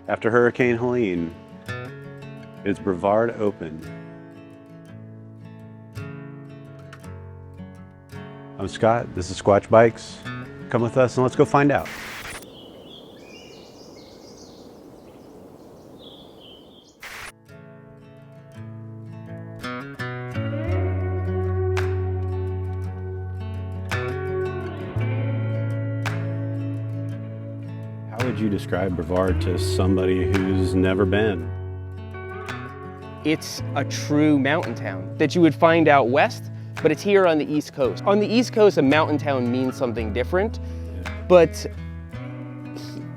After Hurricane Helene, is Brevard open? I'm Scott, this is Squatch Bikes. Come with us and let's go find out. How would you describe Brevard to somebody who's never been? It's a true mountain town that you would find out west, but it's here on the East Coast. On the East Coast, a mountain town means something different, but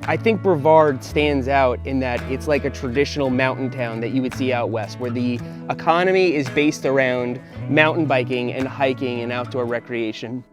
I think Brevard stands out in that it's like a traditional mountain town that you would see out west, where the economy is based around mountain biking and hiking and outdoor recreation.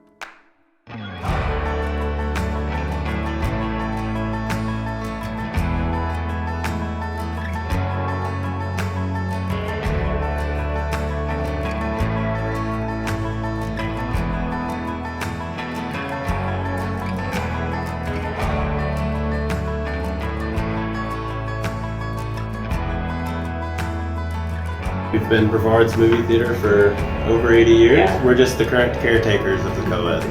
We've been Brevard's movie theater for over 80 years. Yeah. We're just the current caretakers of the co-ed.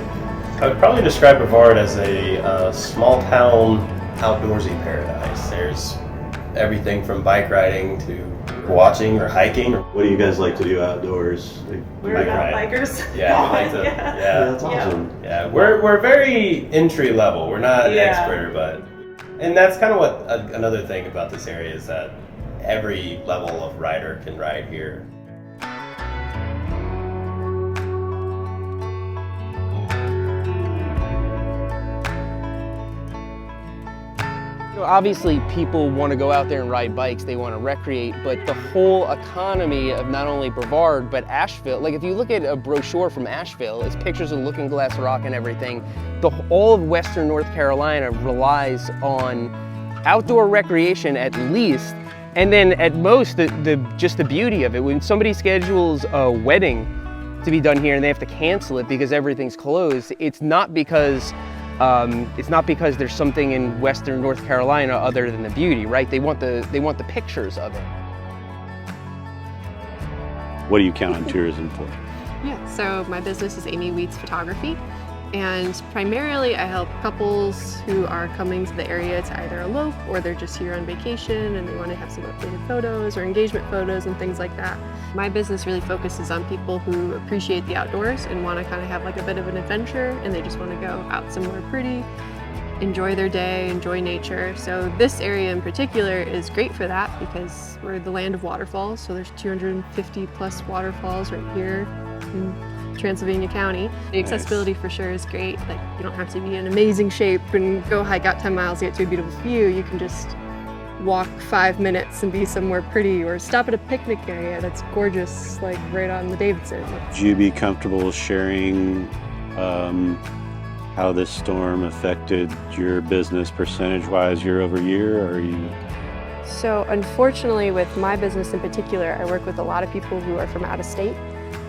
I would probably describe Brevard as a small town outdoorsy paradise. There's everything from bike riding to watching or hiking. What do you guys like to do outdoors? We're about bikers. Yeah, we like to. Yeah, that's awesome. Yeah, we're very entry level. We're not an expert, but and that's kind of what another thing about this area is that every level of rider can ride here. Obviously, people want to go out there and ride bikes, they want to recreate, but the whole economy of not only Brevard, but Asheville, like if you look at a brochure from Asheville, it's pictures of Looking Glass Rock and everything. All of Western North Carolina relies on outdoor recreation at least, and then at most, just the beauty of it. When somebody schedules a wedding to be done here and they have to cancel it because everything's closed, it's not because there's something in Western North Carolina other than the beauty, right? They want the pictures of it. What do you count on tourism for? Yeah, so my business is Amy Wheat's Photography, and primarily I help couples who are coming to the area to either elope or they're just here on vacation and they want to have some updated photos or engagement photos and things like that. My business really focuses on people who appreciate the outdoors and want to kind of have like a bit of an adventure, and they just want to go out somewhere pretty, enjoy their day, enjoy nature. So this area in particular is great for that because we're the land of waterfalls. So there's 250 plus waterfalls right here in Transylvania County. The accessibility for sure is great. Like, you don't have to be in amazing shape and go hike out 10 miles to get to a beautiful view. You can just walk 5 minutes and be somewhere pretty, or stop at a picnic area that's gorgeous, like right on the Davidson. Would you be comfortable sharing how this storm affected your business percentage-wise year over year? Or are you? So unfortunately, with my business in particular, I work with a lot of people who are from out of state.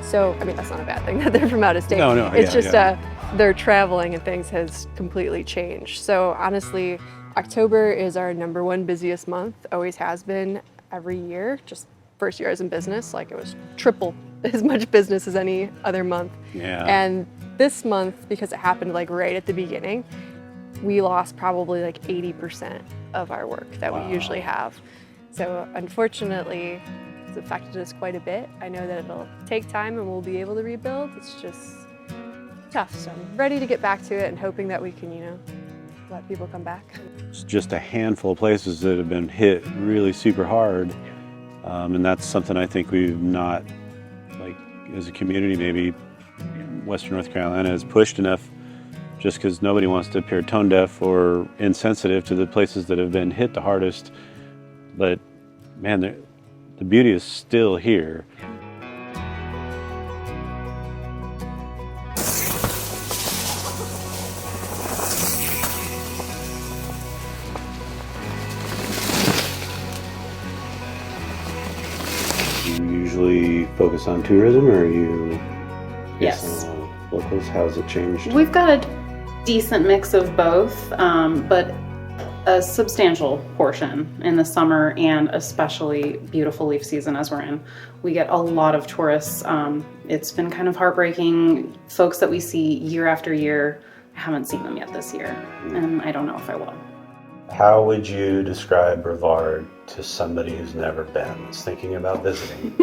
So, I mean, that's not a bad thing that they're from out of state. No, it's just their traveling and things has completely changed. So honestly, October is our #1 busiest month, always has been every year. Just first year as in business, like it was triple as much business as any other month. Yeah. And this month, because it happened like right at the beginning, we lost probably like 80% of our work that we usually have. So unfortunately, it's affected us quite a bit. I know that it'll take time and we'll be able to rebuild. It's just tough. So I'm ready to get back to it and hoping that we can, let people come back. It's just a handful of places that have been hit really super hard. And that's something I think we've not, like as a community, maybe Western North Carolina has pushed enough, just because nobody wants to appear tone deaf or insensitive to the places that have been hit the hardest. But man, the beauty is still here. Do you usually focus on tourism, or are you Yes. locals? How's it changed? We've got a decent mix of both, but A substantial portion in the summer, and especially beautiful leaf season as we're in. We get a lot of tourists. It's been kind of heartbreaking. Folks that we see year after year, I haven't seen them yet this year, and I don't know if I will. How would you describe Brevard to somebody who's never been, that's thinking about visiting?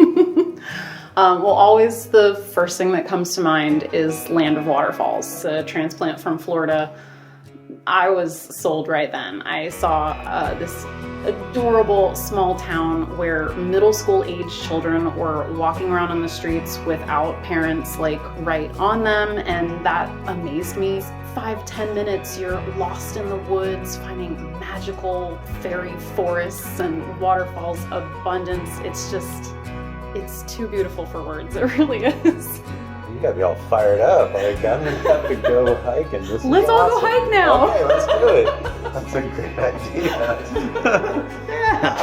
Well, always the first thing that comes to mind is Land of Waterfalls, a transplant from Florida. I was sold right then. I saw this adorable small town where middle school age children were walking around on the streets without parents like right on them, and that amazed me. 5-10 minutes, you're lost in the woods, finding magical fairy forests and waterfalls abundance. It's too beautiful for words. It really is. You gotta be all fired up. Like, I'm gonna have to go hiking. This Let's all go hike now. Okay, let's do it. That's a great idea. Yeah.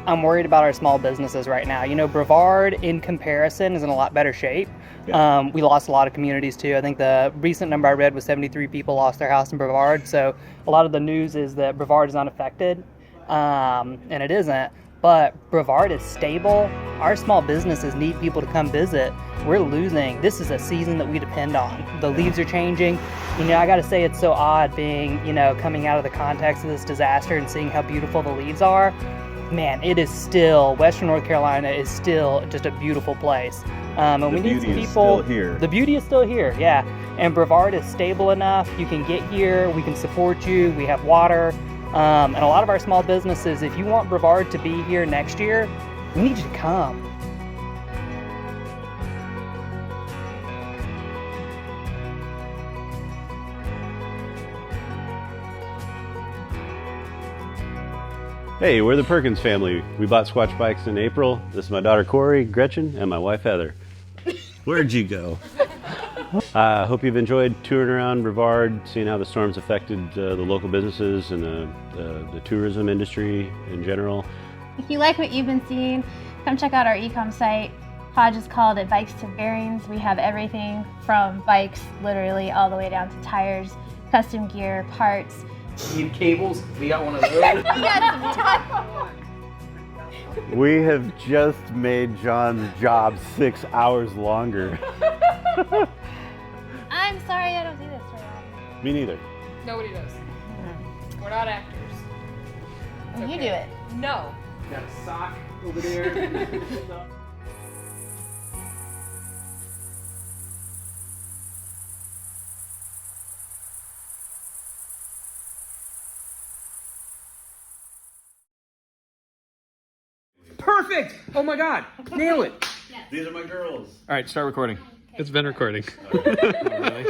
I'm worried about our small businesses right now. You know, Brevard, in comparison, is in a lot better shape. Yeah. We lost a lot of communities too. I think the recent number I read was 73 people lost their house in Brevard. So a lot of the news is that Brevard is unaffected, and it isn't. But Brevard is stable. Our small businesses need people to come visit. We're losing. This is a season that we depend on. The leaves are changing. You know, I gotta say it's so odd being, you know, coming out of the context of this disaster and seeing how beautiful the leaves are. Man, it is still, Western North Carolina is still just a beautiful place. And we need some people. The beauty is still here, yeah. And Brevard is stable enough. You can get here, we can support you, we have water. And a lot of our small businesses, if you want Brevard to be here next year, we need you to come. Hey, we're the Perkins family. We bought Squatch bikes in April. This is my daughter Corey, Gretchyn, and my wife Heather. Where'd you go? Hope you've enjoyed touring around Brevard, seeing how the storms affected the local businesses and the tourism industry in general. If you like what you've been seeing, come check out our e-com site. Hodge is called it Bikes to Bearings. We have everything from bikes, literally, all the way down to tires, custom gear, parts. Need cables? We got one of those. We have just made John's job 6 hours longer. I'm sorry I don't do this very often. Me neither. Nobody does. We're not actors. Well, you do it. No. Got a sock over there. Perfect! Oh my God! Nail it! These are my girls. All right, start recording. It's been recording. Oh, really?